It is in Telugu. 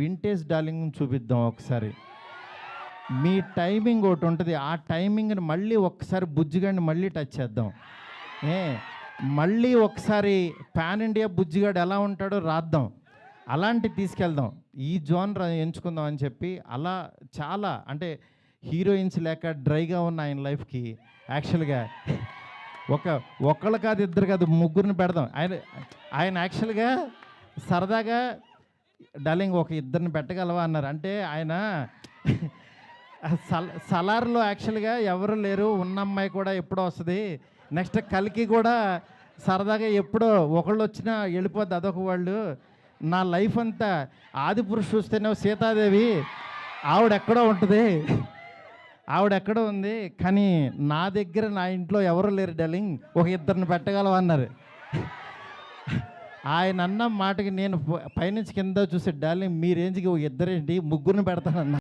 వింటేజ్ డార్లింగ్ చూపిద్దాం ఒకసారి. మీ టైమింగ్ ఒకటి ఉంటుంది, ఆ టైమింగ్ని మళ్ళీ ఒక్కసారి బుజ్జిగాడిని మళ్ళీ టచ్ చేద్దాం. ఏ మళ్ళీ ఒకసారి పాన్ ఇండియా బుజ్జిగాడు ఎలా ఉంటాడో రాద్దాం, అలాంటి తీసుకెళ్దాం. ఈ జోనర్ ఎంచుకుందాం అని చెప్పి అలా చాలా అంటే హీరోయిన్స్ లేక డ్రైగా ఉన్న ఆయన లైఫ్కి యాక్చువల్గా ఒకళ్ళు కాదు, ఇద్దరు కాదు, ముగ్గురిని పెడదాం. ఆయన యాక్చువల్గా సరదాగా డార్లింగ్ ఒక ఇద్దరిని పెట్టగలవా అన్నారు. అంటే ఆయన సలార్లో యాక్చువల్గా ఎవరు లేరు, ఉన్న అమ్మాయి కూడా ఎప్పుడో వస్తుంది, నెక్స్ట్ కలికి కూడా సరదాగా ఎప్పుడో ఒకళ్ళు వచ్చినా వెళ్ళిపోద్ది, అదొక వాళ్ళు. నా లైఫ్ అంతా ఆదిపురుషు చూస్తేనే సీతాదేవి ఆవిడెక్కడో ఉంటుంది, ఆవిడెక్కడో ఉంది, కానీ నా దగ్గర నా ఇంట్లో ఎవరు లేరు డార్లింగ్, ఒక ఇద్దరిని పెట్టగలవా అన్నారు. ఆయన అన్న మాటకి నేను పైనుంచి కింద చూసి డార్లింగ్ మీ రేంజ్కి ఒక ఇద్దరేంటి ముగ్గురిని పెడతానన్నా.